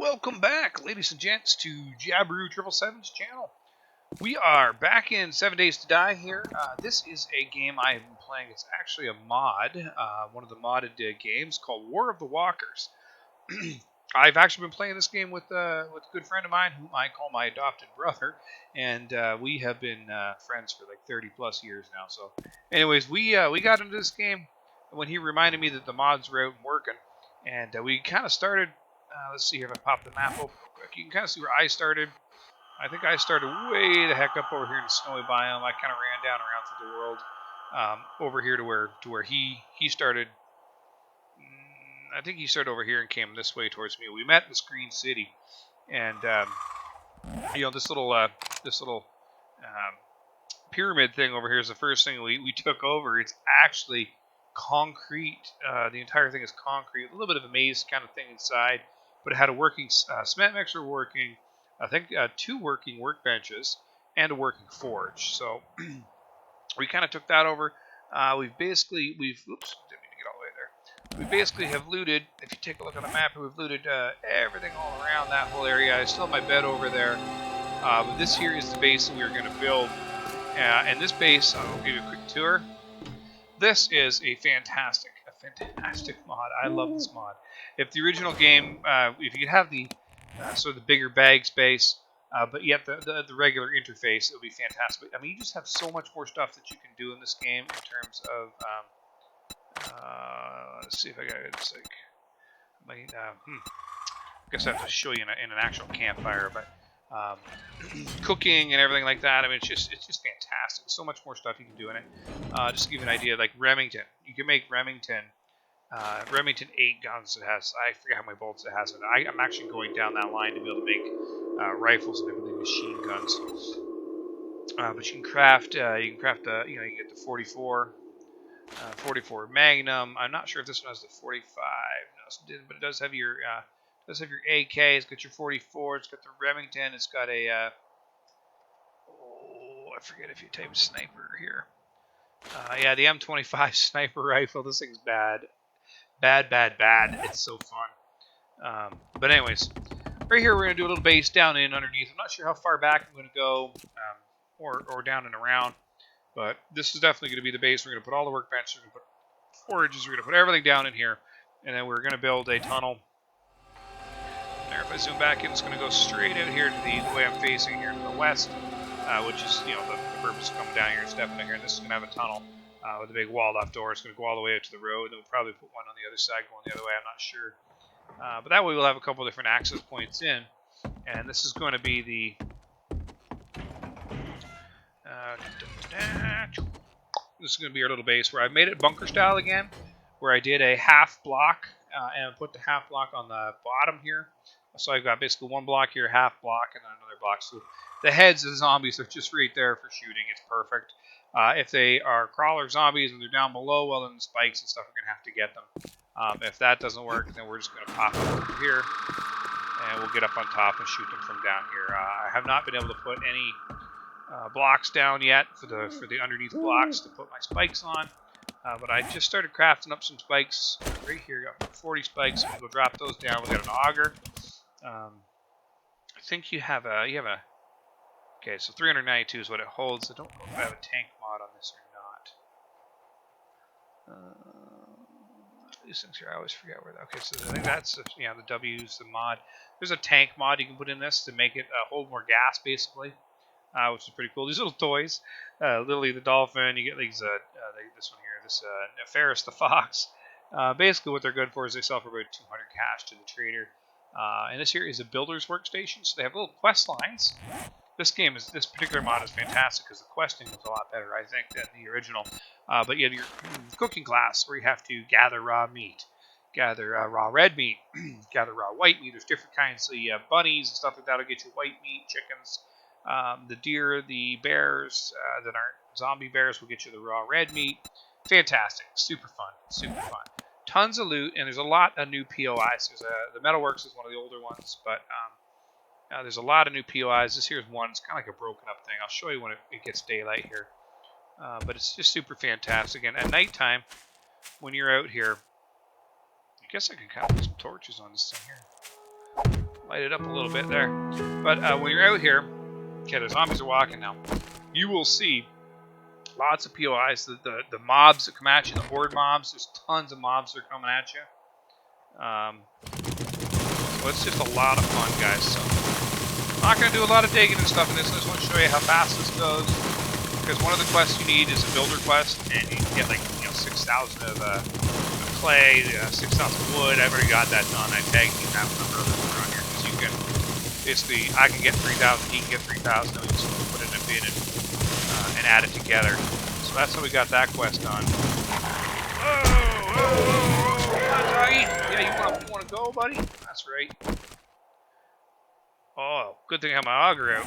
Welcome back, ladies and gents, to Jabberoo 777's channel. We are back in 7 Days to Die here. This is a game I have been playing. It's actually a mod, one of the modded games called War of the Walkers. I've actually been playing this game with a good friend of mine, whom I call my adopted brother, and we have been friends for like 30 plus years now. So, anyways, we got into this game when he reminded me that the mods were out and working, and we kind of started. Let's see here if I pop the map up quick. You can kind of see where I started. I think I started way the heck up over here in the snowy biome. I kind of ran down around through the world over here to where he started. I think he started over here and came this way towards me. We met in this green city, and this little pyramid thing over here is the first thing we took over. It's actually concrete. The entire thing is concrete. A little bit of a maze kind of thing inside, but it had a working cement mixer working. I think 2 working workbenches and a working forge. So we kind of took that over. Oops, didn't mean to get all the way there. We basically have looted. If you take a look on the map, we've looted everything all around that whole area. I still have my bed over there. But this here is the base that we are going to build. And this base, I'll give you a quick tour. This is a fantastic mod. I love this mod. If the original game, if you could have the sort of the bigger bag space, but yet the regular interface, it would be fantastic. I mean, you just have so much more stuff that you can do in this game in terms of. Let's see if I got it. It's like, I guess I have to show you in an actual campfire, but. Cooking and everything like that. I mean, it's just fantastic. So much more stuff you can do in it. Just to give you an idea, like Remington, you can make Remington 8 guns. It has. I forget how many bolts it has. I'm actually going down that line to be able to make rifles and everything, machine guns. But you can craft. You can get the 44 Magnum. I'm not sure if this one has the 45. No, but it does have your. Does have your AK, it's got your 44, it's got the Remington, it's got a, I forget if you type sniper here. Yeah, the M25 sniper rifle. This thing's bad. Bad. It's so fun. But anyways, right here we're going to do a little base down in underneath. I'm not sure how far back I'm going to go, or down and around, but this is definitely going to be the base. We're going to put all the workbenches, we're going to put forages, we're going to put everything down in here, and then we're going to build a tunnel. If I zoom back in, it's going to go straight out here to the way I'm facing here to the west, which is, the purpose of coming down here and stepping in here. And this is going to have a tunnel with a big walled off door. It's going to go all the way out to the road. And we'll probably put one on the other side going the other way. I'm not sure. But that way we'll have a couple different access points in. And this is going to be the... this is going to be our little base where I made it bunker style again, where I did a half block and put the half block on the bottom here. So I've got basically one block here, half block, and then another block. So the heads of the zombies are just right there for shooting. It's perfect. If they are crawler zombies and they're down below, well, then the spikes and stuff are going to have to get them. If that doesn't work, then we're just going to pop them over here, and we'll get up on top and shoot them from down here. I have not been able to put any blocks down yet for the underneath blocks to put my spikes on. But I just started crafting up some spikes right here. Got 40 spikes. I'm going to go drop those down. We got an auger. I think you have a, okay, so 392 is what it holds. I don't know if I have a tank mod on this or not. These things here, I always forget where okay, so I think that's, the W's the mod. There's a tank mod you can put in this to make it hold more gas, basically, which is pretty cool. These little toys, Lily the dolphin, you get these, this one here, this Ferris the fox. Basically what they're good for is they sell for about 200 cash to the trader. And this here is a builder's workstation, so they have little quest lines. This particular mod is fantastic because the questing is a lot better, I think, than the original. But you have your cooking class where you have to gather raw meat, gather raw red meat, gather raw white meat. There's different kinds. So you have bunnies and stuff like that will get you white meat, chickens. The deer, the bears that aren't zombie bears will get you the raw red meat. Fantastic, super fun. Tons of loot, and there's a lot of new POIs. The Metalworks is one of the older ones, but there's a lot of new POIs. This here is one. It's kind of like a broken up thing. I'll show you when it gets daylight here. But it's just super fantastic. And at nighttime, when you're out here, I guess I can kind of put some torches on this thing here. Light it up a little bit there. But when you're out here, okay, the zombies are walking now. You will see lots of POIs. The mobs that come at you, the horde mobs. There's tons of mobs that are coming at you. So it's just a lot of fun, guys. So I'm not going to do a lot of digging and stuff in this. I just want to show you how fast this goes. Because one of the quests you need is a builder quest, and you can get like 6,000 of clay, 6,000 wood. I've already got that done. I tagged you that number of them around here because you can basically I can get 3,000, he can get 3,000, and we just put it in a bin and add it together. So that's how we got that quest done. Yeah, you want to go, buddy? That's right. Oh, good thing I have my auger out.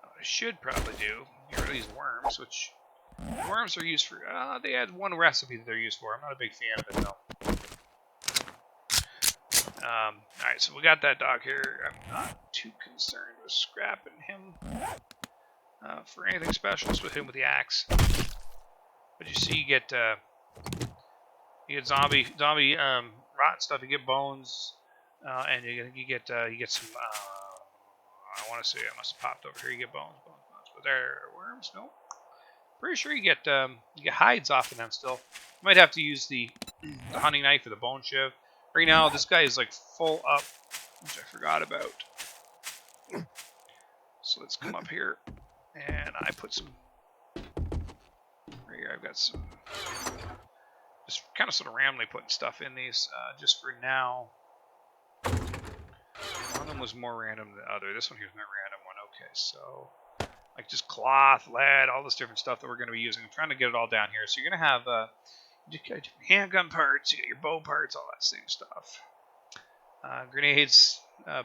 I should probably do get rid of these worms, which worms are used for. They had one recipe that they're used for. I'm not a big fan of it though. All right, so we got that dog here. I'm not too concerned with scrapping him for anything special. Just with him with the axe. But you see, you get zombie rotten stuff. You get bones, and you get some. I want to say I must have popped over here. You get bones. But there are worms. No, pretty sure you get hides off of them still. You might have to use the hunting knife or the bone shiv. Right now, this guy is like full up, which I forgot about. So let's come up here, and I put some. Right here, I've got some. Just kind of sort of randomly putting stuff in these, just for now. One of them was more random than the other. This one here's my random one. Okay, so like just cloth, lead, all this different stuff that we're going to be using. I'm trying to get it all down here. So you're going to have handgun parts, you got your bow parts, all that same stuff. Grenades,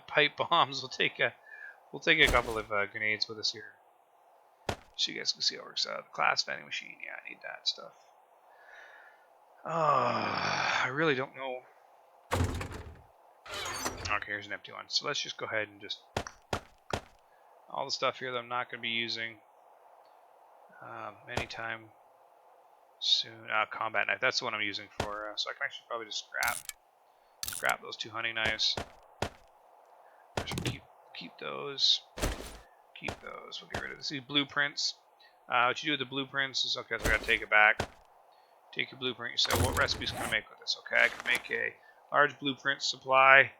pipe bombs. We'll take a couple of grenades with us here, so you guys can see how it works out. The class vending machine, yeah, I need that stuff. I really don't know. Okay, here's an empty one. So let's just go ahead and just all the stuff here that I'm not going to be using anytime soon. Combat knife. That's the one I'm using for. So I can actually probably just scrap those 2 hunting knives. Keep those. Keep those. We'll get rid of these blueprints. What you do with the blueprints is okay. So I got to take it back. Take your blueprint. You say, what recipes can I make with this? Okay, I can make a large blueprint supply.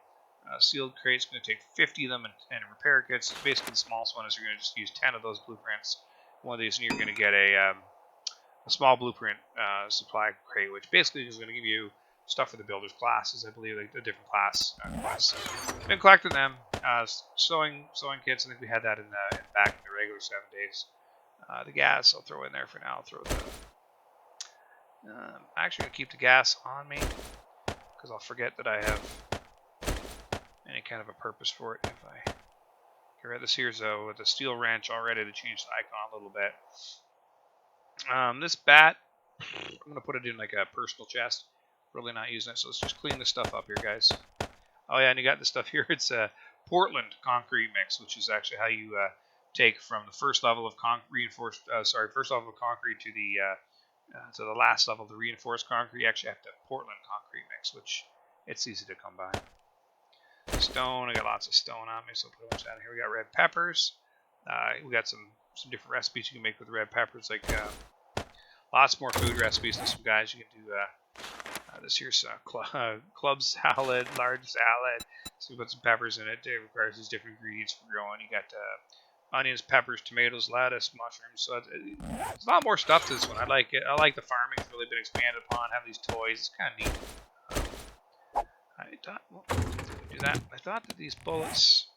Sealed crates. Going to take 50 of them and repair kits. Basically, the smallest one is you're going to just use 10 of those blueprints. One of these, and you're going to get a small blueprint supply crate, which basically is going to give you stuff for the builder's classes. I believe like a different class. So, been collecting them. Sewing kits. I think we had that back in the regular 7 days. The gas I'll throw in there for now. I'll throw the. I'm actually going to keep the gas on me because I'll forget that I have any kind of a purpose for it. If I get rid of this here's with the steel wrench already to change the icon a little bit. This bat, I'm going to put it in like a personal chest. Really not using it, so let's just clean this stuff up here, guys. Oh yeah, and you got this stuff here. It's a Portland concrete mix, which is actually how you take from the first level of first level of concrete to the last level of the reinforced concrete. You actually have to have Portland concrete mix, which it's easy to come by. Stone, I got lots of stone on me, so I'll put a bunch out of here. We got red peppers. We got some different recipes you can make with red peppers, like lots more food recipes. There's some guys you can do. This here's club salad, large salad. So we put some peppers in it. It requires these different ingredients for growing. You got onions, peppers, tomatoes, lettuce, mushrooms. So it's a lot more stuff to this one. I like it. I like the farming. It's really been expanded upon. Have these toys. It's kind of neat. Do that. I thought that these bullets.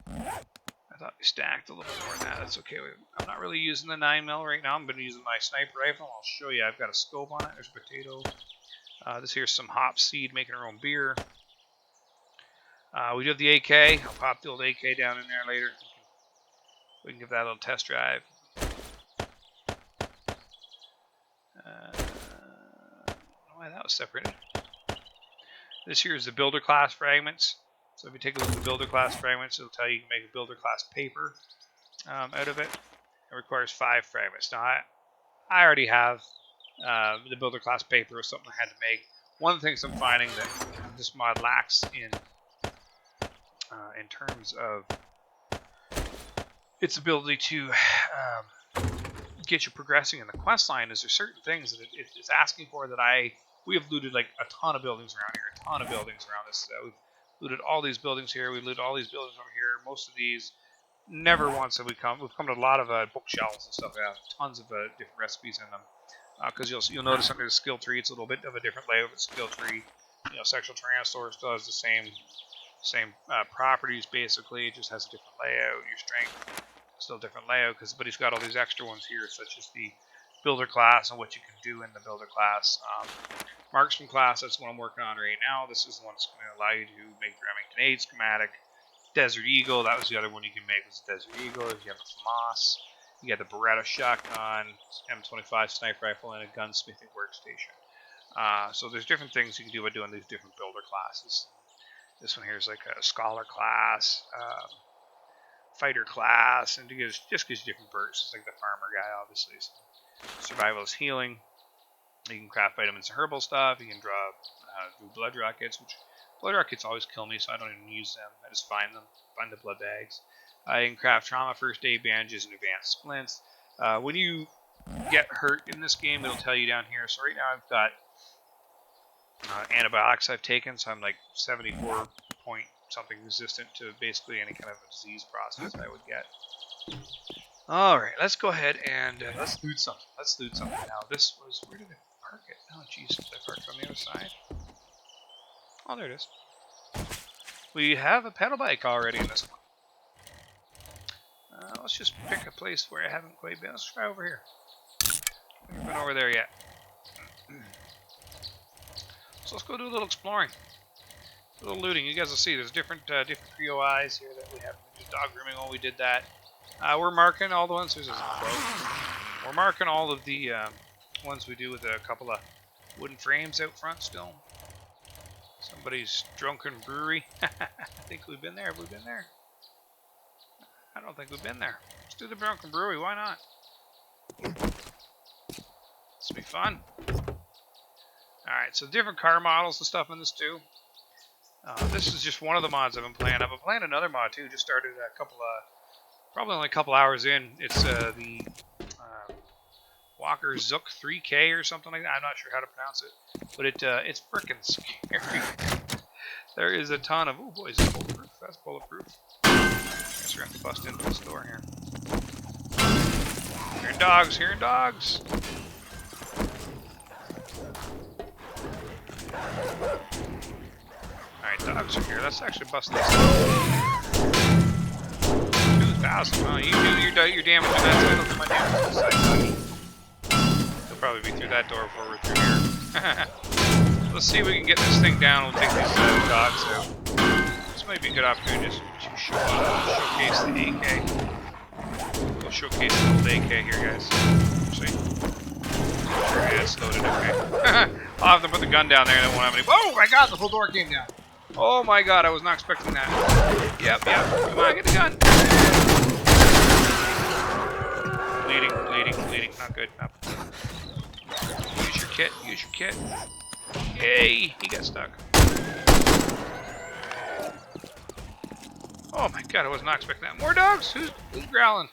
I thought they stacked a little bit more than that. That's okay. I'm not really using the 9mm right now. I'm going to be using my sniper rifle. I'll show you. I've got a scope on it. There's a potato. This here's some hop seed making our own beer. We do have the AK. I'll pop the old AK down in there later. We can give that a little test drive. Why that was separated. This here is the builder class fragments. So if you take a look at the builder class fragments, it'll tell you can make a builder class paper out of it. It requires 5 fragments. Now I already have the builder class paper or something I had to make. One of the things I'm finding that this mod lacks in terms of its ability to get you progressing in the quest line is there's certain things that it's asking for that we have looted like a ton of buildings around here, a ton of buildings around this. We've looted all these buildings here. We looted all these buildings over here. Most of these, never once have we've come to a lot of bookshelves and stuff. They have tons of different recipes in them. Because you'll notice under the skill tree, it's a little bit of a different layout. The skill tree, sexual Tyrannosaur still has the same properties basically. It just has a different layout. Your strength still a different layout, but he's got all these extra ones here, such as the builder class and what you can do in the builder class. Marksman class, that's what I'm working on right now. This is the one that's going to allow you to make the Remington 8 schematic. Desert Eagle, that was the other one you can make, was the Desert Eagle. You have the FAMAS, you got the Beretta shotgun, M25 sniper rifle, and a gunsmithing workstation. So there's different things you can do by doing these different builder classes. This one here is like a scholar class, fighter class, and it just gives you different perks. It's like the farmer guy, obviously. So survival is healing. You can craft vitamins and herbal stuff. You can draw do blood rockets, which blood rockets always kill me, so I don't even use them. I just find the blood bags. You can craft trauma first aid bandages and advanced splints. When you get hurt in this game, it'll tell you down here. So right now I've got antibiotics I've taken, so I'm like 74 point something resistant to basically any kind of a disease process I would get. Alright, let's go ahead and let's loot something. Let's loot something now. This was, where did I park it? Oh jeez, I parked on the other side. Oh, there it is. We have a pedal bike already in this one. Let's just pick a place where I haven't quite been. Let's try over here. I haven't been over there yet. So let's go do a little exploring. A little looting. You guys will see there's different POIs here that we have. Just dog grooming while we did that. We're marking all the ones. There's a quote. We're marking all of the ones we do with a couple of wooden frames out front still. Somebody's drunken brewery. I think we've been there. Have we been there? I don't think we've been there. Let's do the drunken brewery. Why not? This will be fun. Alright, so different car models and stuff in this too. This is just one of the mods I've been playing. I've been playing another mod too. Just started probably only a couple hours in. It's the Walker Zook 3K or something like that. I'm not sure how to pronounce it, but it's freaking scary. There is a ton of, oh boy, is this bulletproof? That's bulletproof. I guess we're gonna have to bust into this door here. Hearing dogs, hearing dogs. Alright, dogs are here. Let's actually bust this. 2,000. Oh, you do your damage on that side. Look at my damage on this side. They'll probably be through that door before we're through here. Let's see if we can get this thing down. We'll take these dogs out. This might be a good opportunity just to showcase the AK. We'll showcase the old AK here, guys. See? Yeah, it's loaded. Okay. I'll have to put the gun down there and it won't have any. Oh my god, the whole door came down. Oh my god, I was not expecting that. Yep. Come on, get the gun. Bleeding. Not good. No. Use your kit. Hey, he got stuck. Oh my god, I was not expecting that. More dogs? Who's growling?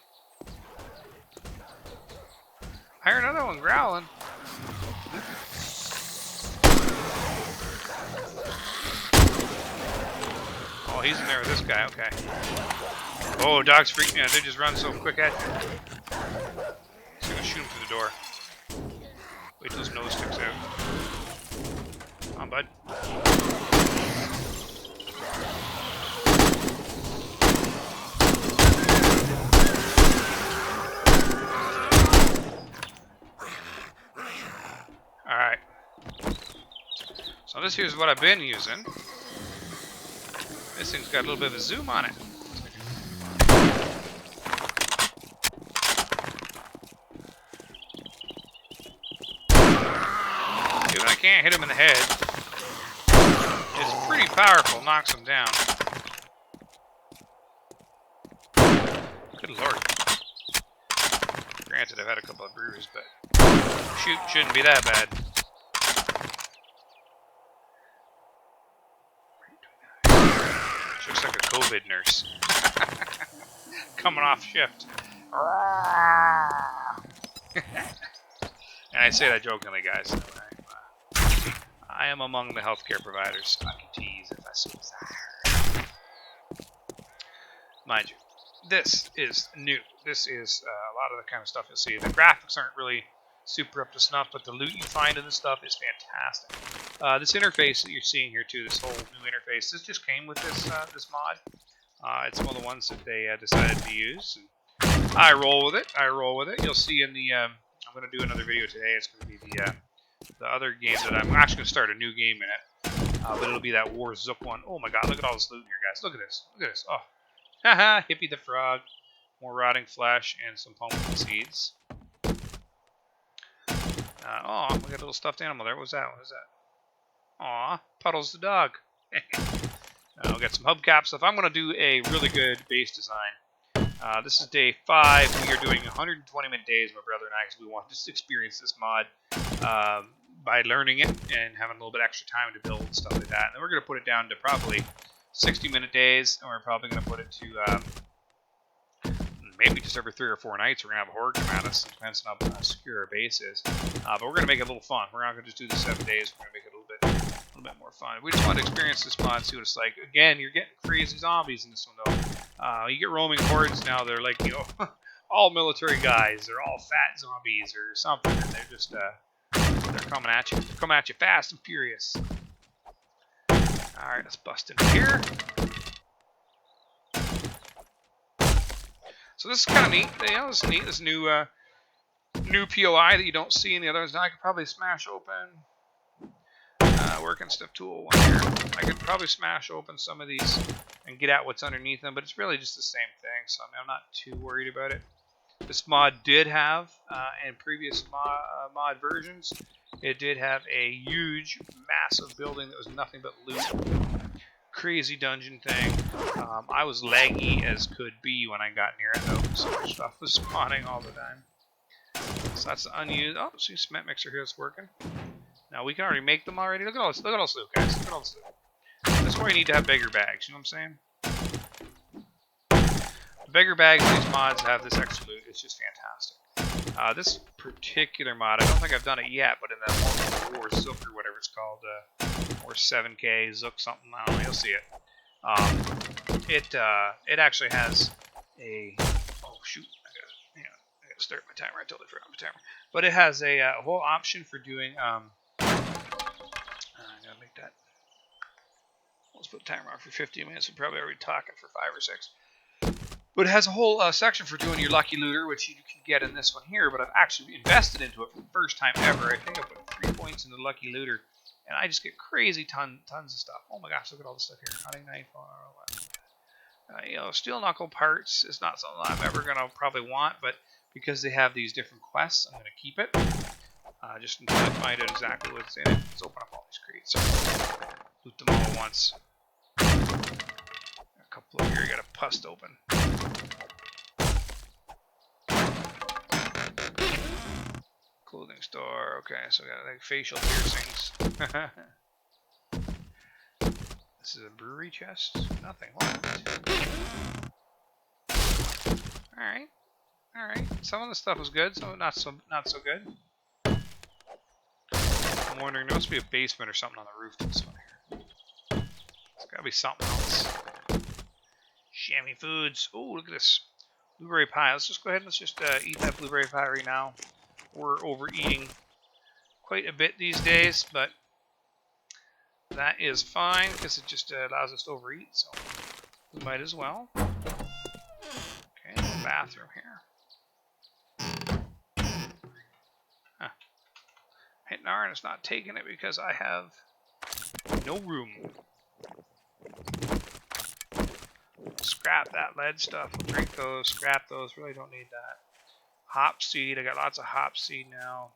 I heard another one growling. Oh, he's in there with this guy, okay. Oh, dogs freak me out. They just run so quick at you. He's gonna shoot him through the door. Wait till his nose sticks out. Come on, bud. Alright. So this here's what I've been using. This thing's got a little bit of a zoom on it. Even I can't hit him in the head. It's pretty powerful, knocks him down. Good lord. Granted, I've had a couple of bruises, but shoot, shouldn't be that bad. She looks like a COVID nurse. Coming off shift. And I say that jokingly, guys. I am among the healthcare providers. I can tease if I so desire. Mind you, this is new. This is a lot of the kind of stuff you'll see. The graphics aren't really super up to snuff, but the loot you find in this stuff is fantastic. This interface that you're seeing here too, this whole new interface, this just came with this this mod. It's one of the ones that they decided to use. And I roll with it. I roll with it. You'll see in the. I'm going to do another video today. It's going to be the other game that I'm actually going to start a new game in it. But it'll be that War Zook one. Oh my God! Look at all this loot in here, guys. Look at this. Look at this. Oh, haha! Hippie the frog. More rotting flesh and some pumpkin seeds. Oh, we got a little stuffed animal there. What was that? What was that? Aw, Puddles the dog. We'll get some hubcap stuff. I'm going to do a really good base design. This is day 5. We are doing 120-minute days, my brother and I, because we want to just experience this mod by learning it and having a little bit extra time to build and stuff like that. And then we're going to put it down to probably 60-minute days, and we're probably going to put it to maybe just every 3 or 4 nights. We're going to have a horde come at us. It depends on how secure our base is. But we're going to make it a little fun. We're not going to just do the 7 days. We're going to make it a little bit more fun. We just want to experience this mod, see what it's like. Again, you're getting crazy zombies in this one, though. You get roaming hordes now. They're like, you know, all military guys. They're all fat zombies or something. And they're just, they're coming at you. They're coming at you fast and furious. All right, let's bust in here. So this is kind of neat. You know, this is neat. This new POI that you don't see in the others. Now I could probably smash open working stuff tool one here. I could probably smash open some of these and get at what's underneath them, but it's really just the same thing. So I'm not too worried about it. This mod did have, in previous mod versions, it did have a huge, massive building that was nothing but loot. Crazy dungeon thing. I was laggy as could be when I got near it though. So much stuff was spawning all the time. So that's the unused. Oh, see, cement mixer here is working. Now we can already make them already. Look at all this. Look at all this loot, guys. Look at all this loot. That's why you need to have bigger bags. You know what I'm saying? The bigger bags in these mods have this extra loot. It's just fantastic. This particular mod, I don't think I've done it yet, but in that War Zook or whatever it's called, or 7K Zook something, I don't know, you'll see it. It actually has a, oh shoot, I gotta start my timer. I totally forgot my timer. But it has a whole option for doing, I gotta make that. Let's put the timer on for 15 minutes. We're probably already talking for 5 or 6. But it has a whole section for doing your lucky looter, which you can get in this one here. But I've actually invested into it for the first time ever. I think I put 3 points in the lucky looter, and I just get crazy tons of stuff. Oh my gosh, look at all this stuff here. Hunting knife, you know, steel knuckle parts is not something I'm ever gonna probably want, but because they have these different quests, I'm gonna keep it. Just until I find out exactly what's in it. Let's open up all these crates. Loot them all at once. A couple of here, you got a pust open. Clothing store. Okay, so we got like facial piercings. This is a brewery chest. Nothing. What? All right. All right. Some of the stuff was good. Some not so good. I'm wondering, there must be a basement or something on the roof to this one here. There's got to be something else. Chamois foods. Oh, look at this blueberry pie. Let's just go ahead and let's just eat that blueberry pie right now. We're overeating quite a bit these days, but that is fine because it just allows us to overeat, so we might as well. Okay, no bathroom here. Huh. Hitting R and it's not taking it because I have no room. Scrap that lead stuff. We'll drink those, scrap those. Really don't need that. Hop seed. I got lots of hop seed now.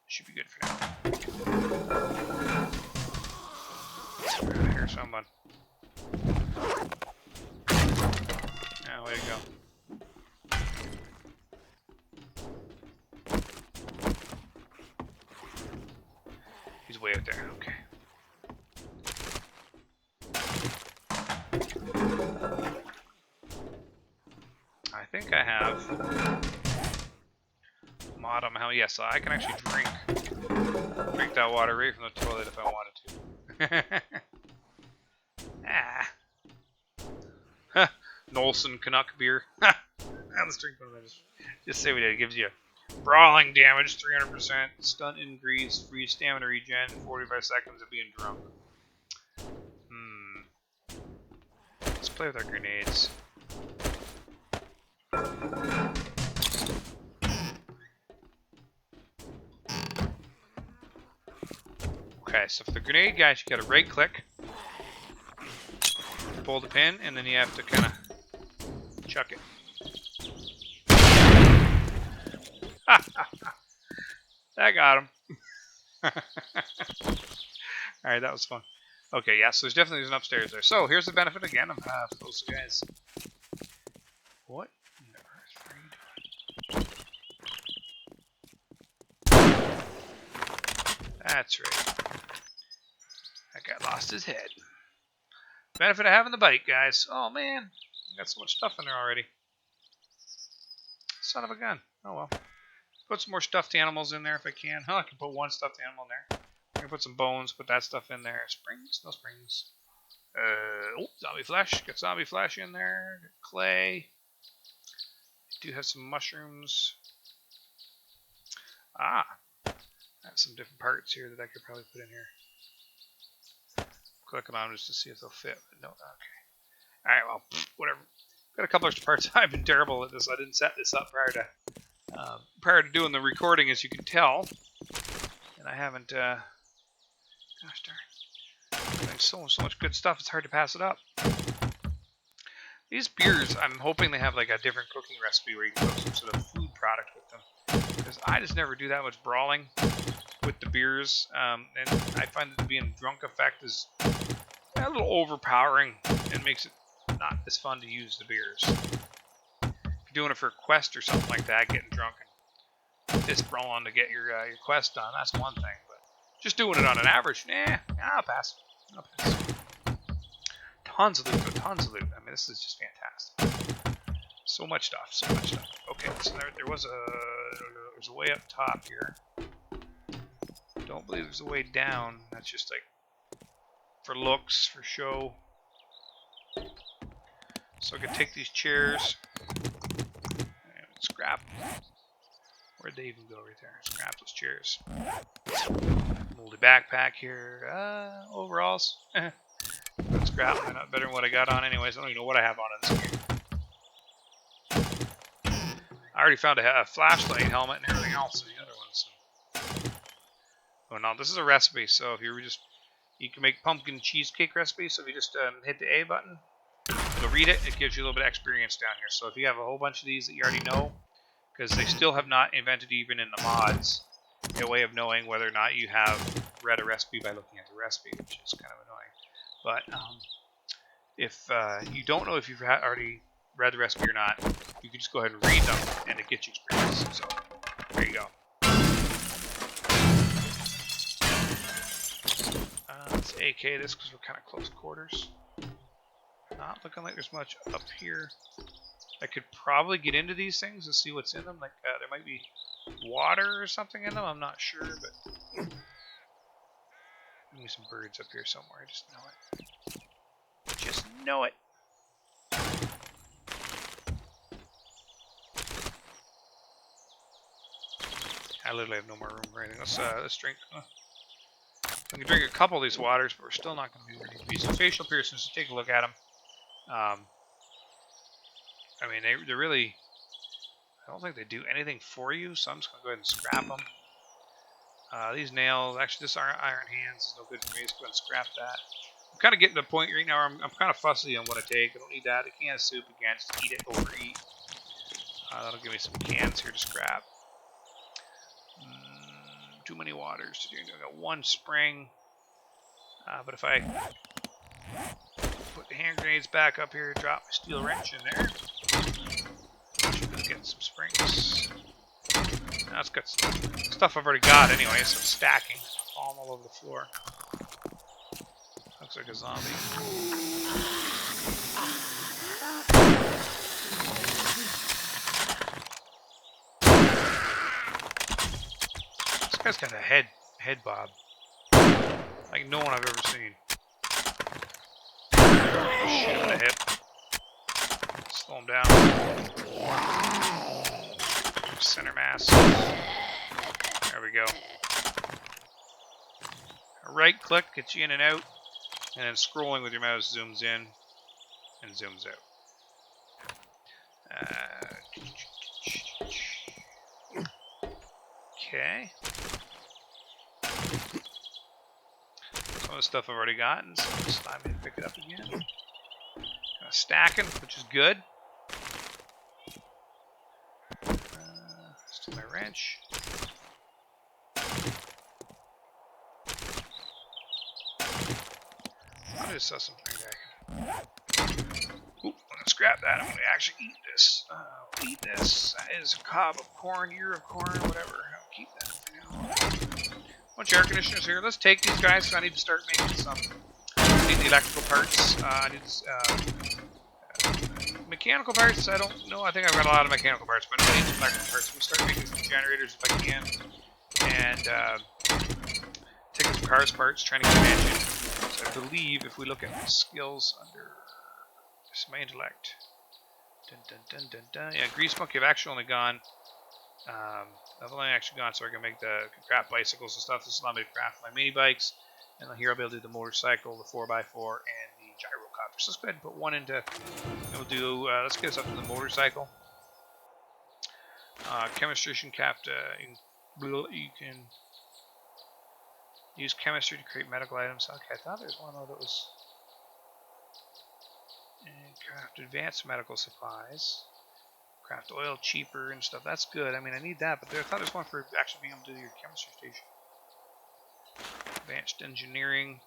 Should be good for now. Right here, someone. Yeah, way to go. He's way out there. Okay. I have mod on how. Yes, I can actually drink that water right from the toilet if I wanted to. Ah. Nolson Canuck beer. Let's drink one of those. Just say we did. It gives you brawling damage, 300%, stun increase, free stamina regen, 45 seconds of being drunk. Let's play with our grenades. Okay, so for the grenade guys, you gotta right click, pull the pin, and then you have to kind of chuck it. That got him. Alright, that was fun. Okay, yeah, so there's definitely an upstairs there. So here's the benefit again of those guys. What in the earth are you doing? That's right. That guy lost his head. Benefit of having the bike, guys. Oh man, got so much stuff in there already. Son of a gun. Oh well. Put some more stuffed animals in there if I can. I can put one stuffed animal in there. I can put some bones, put that stuff in there. Springs? No springs. Zombie flesh. Got zombie flesh in there. Got clay. Do have some mushrooms. I have some different parts here that I could probably put in here. Clicking on them just to see if they'll fit. But no, okay. Alright, well, whatever. Got a couple extra parts. I've been terrible at this. I didn't set this up prior to doing the recording, as you can tell. And I haven't, gosh darn. There's so much good stuff, it's hard to pass it up. These beers, I'm hoping they have like a different cooking recipe where you can cook some sort of food product with them. Because I just never do that much brawling with the beers. And I find that the being drunk effect is a little overpowering and makes it not as fun to use the beers. If you're doing it for a quest or something like that, getting drunk and fist brawling to get your quest done, that's one thing. But just doing it on an average, I'll pass. Tons of loot, tons of loot. I mean, this is just fantastic. So much stuff, Okay, so there's a way up top here. Don't believe there's a way down. That's just like for looks, for show. So I can take these chairs and scrap them. Where'd they even go right there? Scrap those chairs. Moldy backpack here. Overalls. Scrap. They're not better than what I got on anyways. I don't even know what I have on in this game. I already found a flashlight helmet and everything else in the other ones. Oh no, this is a recipe. So if you can make pumpkin cheesecake recipe. So if you just hit the A button, it'll read it. It gives you a little bit of experience down here. So if you have a whole bunch of these that you already know, because they still have not invented, even in the mods, a way of knowing whether or not you have read a recipe by looking at the recipe, which is kind of annoying. But if you don't know if you've already read the recipe or not, you can just go ahead and read them, and it gets you experience. So there you go. Let's AK this because we're kind of close quarters. Not looking like there's much up here. I could probably get into these things and see what's in them. Like there might be water or something in them. I'm not sure, but maybe some birds up here somewhere. I just know it. Just know it. I literally have no more room for anything. Let's drink. I can drink a couple of these waters, but we're still not going to be ready to be. So facial piercings, so take a look at them. I mean, they're really, I don't think they do anything for you, so I'm just going to go ahead and scrap them. These nails, actually this iron hands is no good for me, let's go ahead and scrap that. I'm kind of getting to the point right now where I'm kind of fussy on what I take. I don't need that. A can of soup, again, just eat it, overeat. That'll give me some cans here to scrap. Too many waters to drink. I got one spring. But if I put the hand grenades back up here, drop my steel wrench in there, get some springs. Now it's got stuff I've already got anyway, so it's stacking. Falling all over the floor. Looks like a zombie. guy's got a head bob like no one I've ever seen. Shoot him in the hip. Slow him down. Center mass. There we go. Right click gets you in and out, and then scrolling with your mouse zooms in and zooms out. Okay. Some of the stuff I've already gotten, so it's time to pick it up again. Kind of stacking, which is good. Still my wrench. I just saw something back. Oop, I'm gonna scrap that. I'm gonna actually eat this. Eat this. That is a cob of corn, ear of corn, whatever. I'll keep that for now. Bunch of air conditioners here. Let's take these guys. So I need to start making some. I need the electrical parts. I need mechanical parts. I don't know. I think I've got a lot of mechanical parts, but I need some electrical parts. We'll start making some generators if I can, and taking some cars parts, trying to get an engine. So I believe if we look at the skills under my intellect, yeah, grease monkey. I've actually only gone. I've only actually gone so I can make craft bicycles and stuff. This allows me to craft my mini bikes, and here I'll be able to do the motorcycle, the 4x4, and the gyrocopter. So let's go ahead and put one into. And we'll do. Let's get us up to the motorcycle. Chemistry craft. You can use chemistry to create medical items. Okay, I thought there was one that was. And craft advanced medical supplies. Craft oil cheaper and stuff. That's good. I mean, I need that, but I thought there's one for actually being able to do your chemistry station. Advanced engineering.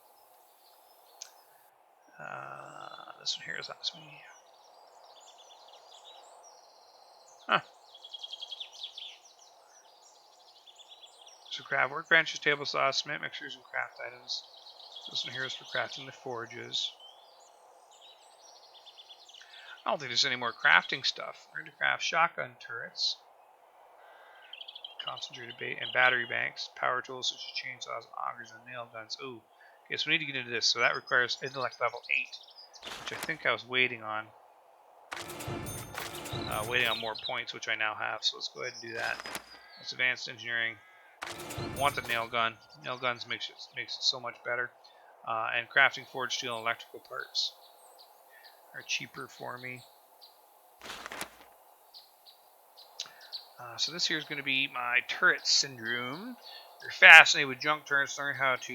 This one here is asked me. Huh. So craft workbenches, table saws, cement mixers, and craft items. This one here is for crafting the forges. I don't think there's any more crafting stuff. We're going to craft shotgun turrets, concentrated bait, and battery banks, power tools such as chainsaws, augers, and nail guns. Ooh, okay, so we need to get into this. So that requires intellect level 8, which I think I was waiting on. Waiting on more points, which I now have. So let's go ahead and do that. That's advanced engineering. I want the nail gun. Nail guns makes it so much better. And crafting forged steel and electrical parts are cheaper for me. So this here is going to be my turret syndrome. If you're fascinated with junk turrets, learn how to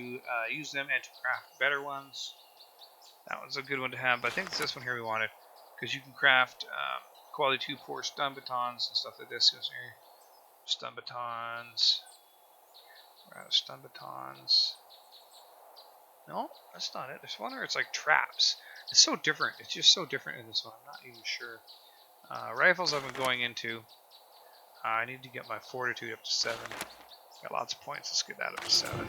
use them and to craft better ones. That one's a good one to have, but I think it's this one here we wanted, because you can craft quality 2-pore stun batons and stuff like this. Here. Stun batons. We're out of stun batons. No, that's not it. There's one where it's like traps. It's so different. It's just so different in this one. I'm not even sure. Rifles I've been going into. I need to get my fortitude up to 7. Got lots of points. Let's get that up to 7.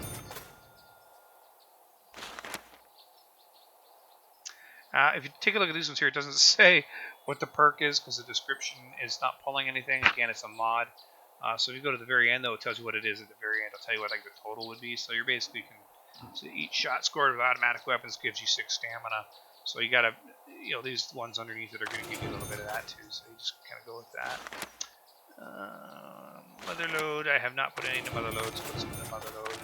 If you take a look at these ones here, it doesn't say what the perk is because the description is not pulling anything. Again, it's a mod. So if you go to the very end, though, it tells you what it is at the very end. It'll tell you what like the total would be. So you're basically so each shot scored with automatic weapons gives you 6 stamina. So you gotta, these ones underneath it are going to give you a little bit of that too. So you just kind of go with that. Mother load. I have not put any into mother load, so let's put in mother load.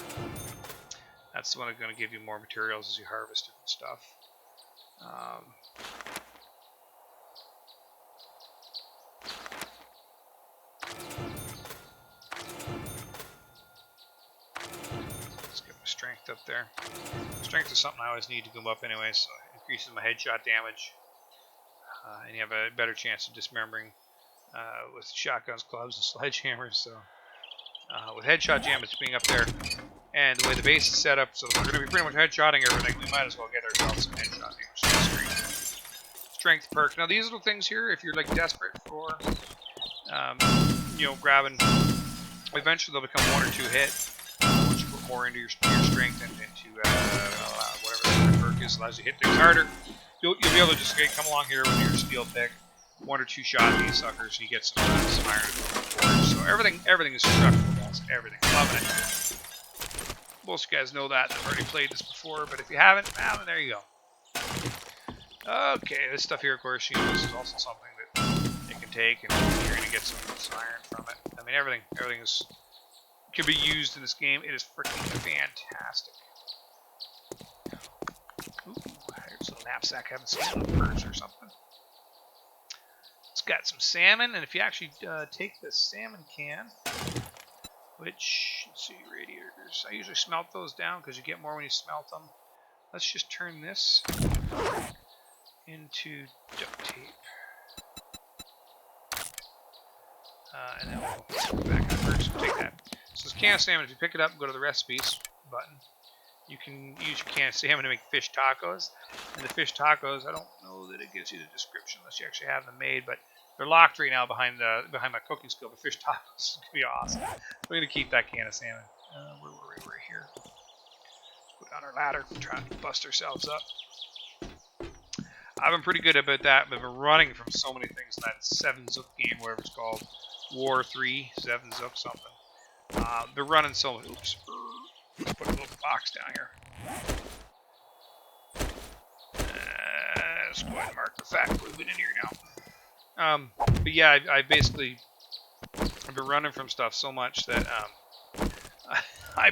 That's the one that's going to give you more materials as you harvest different stuff. Let's get my strength up there. Strength is something I always need to go up anyway, so it increases my headshot damage. And you have a better chance of dismembering with shotguns, clubs, and sledgehammers. So with headshot damage being up there, and the way the base is set up, so we're going to be pretty much headshotting everything, we might as well get ourselves some headshot damage. Strength perk. Now these little things here, if you're like desperate for, grabbing, eventually they'll become 1 or 2 hit. Once you put more into your strength and into whatever the perk is, allows you to hit things harder. You'll be able to just come along here with your steel pick, 1 or 2 shot these suckers, and you get some iron. So everything is structural. nails, everything. Loving it. Most of you guys know that. I've already played this before, but if you haven't, well, there you go. Okay, this stuff here, of course, you know, this is also something that you can take, and you're going to get some iron from it. I mean, everything can be used in this game. It is freaking fantastic. Ooh, there's a little knapsack having some birds or something. It's got some salmon, and if you actually take the salmon can, which, let's see, radiators. I usually smelt those down because you get more when you smelt them. Let's just turn this into duct tape. And then we'll back up first. We'll take that. So this can of salmon, if you pick it up and go to the recipes button, you can use your can of salmon to make fish tacos. And the fish tacos, I don't know that it gives you the description unless you actually have them made, but they're locked right now behind my cooking skill. But fish tacos is gonna be awesome. We're gonna keep that can of salmon. Where were we? We're here. Let's go down our ladder and try and bust ourselves up. I've been pretty good about that. I've been running from so many things in that 7-Zook game, whatever it's called. War 3, 7-Zook something. They're running so many. Oops. Let's put a little box down here. Let's go ahead and mark the fact we've been in here now. But yeah, I've been running from stuff so much that I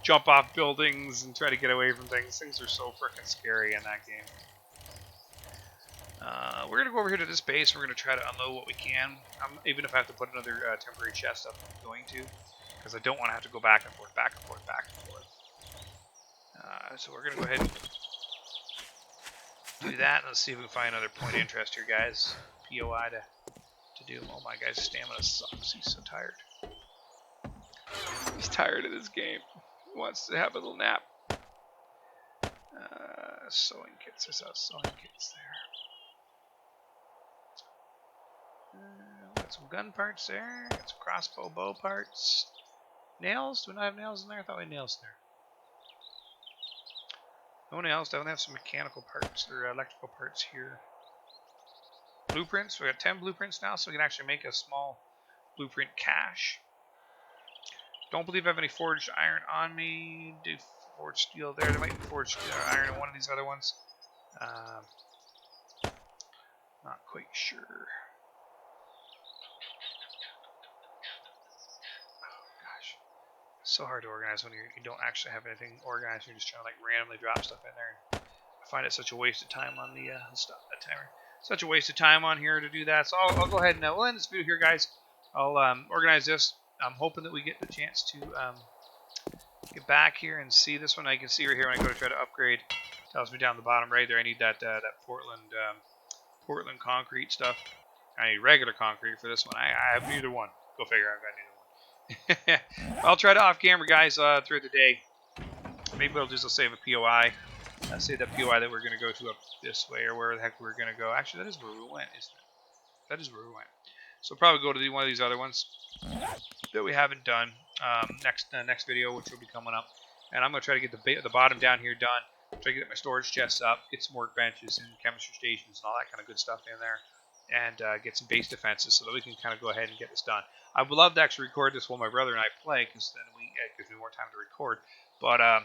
jump off buildings and try to get away from things. Things are so freaking scary in that game. We're going to go over here to this base. We're going to try to unload what we can. Even if I have to put another temporary chest up, I'm going to. Because I don't want to have to go back and forth, back and forth, back and forth. So we're going to go ahead and do that. And let's see if we can find another point of interest here, guys. POI to do. Oh my guy's stamina sucks. He's so tired. He's tired of this game. He wants to have a little nap. Sewing kits. There's our sewing kits there. Got some gun parts there. Got some crossbow bow parts. Nails? Do we not have nails in there? I thought we had nails in there. No nails. Definitely have some mechanical parts or electrical parts here. Blueprints. We got 10 blueprints now, so we can actually make a small blueprint cache. Don't believe I have any forged iron on me. Do forged steel there. There might be forged iron in one of these other ones. Not quite sure. So hard to organize when you don't actually have anything organized. You're just trying to like randomly drop stuff in there. I find it such a waste of time on the stop that timer. Such a waste of time on here to do that. So I'll go ahead and we'll end this video here, guys. I'll organize this. I'm hoping that we get the chance to get back here and see this one. I can see right here when I go to try to upgrade. It tells me down the bottom right there. I need that Portland concrete stuff. I need regular concrete for this one. I have neither one. Go figure. I've got neither one. I'll try to off camera, guys, through the day. Maybe we'll just save a POI. Save that POI that we're going to go to up this way or where the heck we're going to go. Actually, that is where we went, isn't it? That is where we went. So we'll probably go to one of these other ones that we haven't done next video, which will be coming up. And I'm going to try to get the bottom down here done. Try to get my storage chests up, get some workbenches and chemistry stations and all that kind of good stuff in there. And get some base defenses so that we can kind of go ahead and get this done. I would love to actually record this while my brother and I play, because then it gives me more time to record. But I'm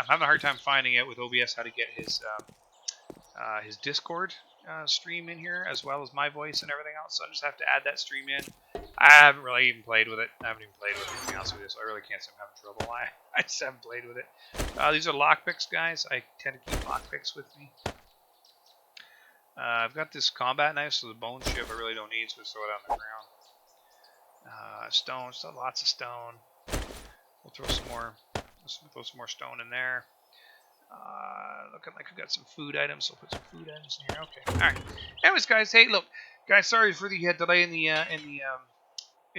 having a hard time finding out with OBS how to get his Discord stream in here, as well as my voice and everything else. So I just have to add that stream in. I haven't really even played with it. I haven't even played with it, to be honest with you, so I really can't say I'm having trouble. I just haven't played with it. These are lockpicks, guys. I tend to keep lockpicks with me. I've got this combat knife, so the bone chip I really don't need, so we throw it on the ground. Stone, still lots of stone. We'll throw some more. Let's throw some more stone in there. Looking like we've got some food items, so we'll put some food items in here. Okay. All right. Anyways, guys, hey, look, guys, sorry for the delay in the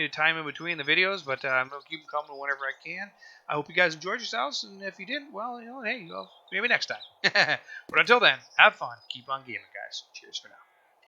time in between the videos, but I'm gonna keep them coming whenever I can. I hope you guys enjoyed yourselves, and if you didn't, well, hey, maybe next time. But until then, have fun, keep on gaming, guys. Cheers for now.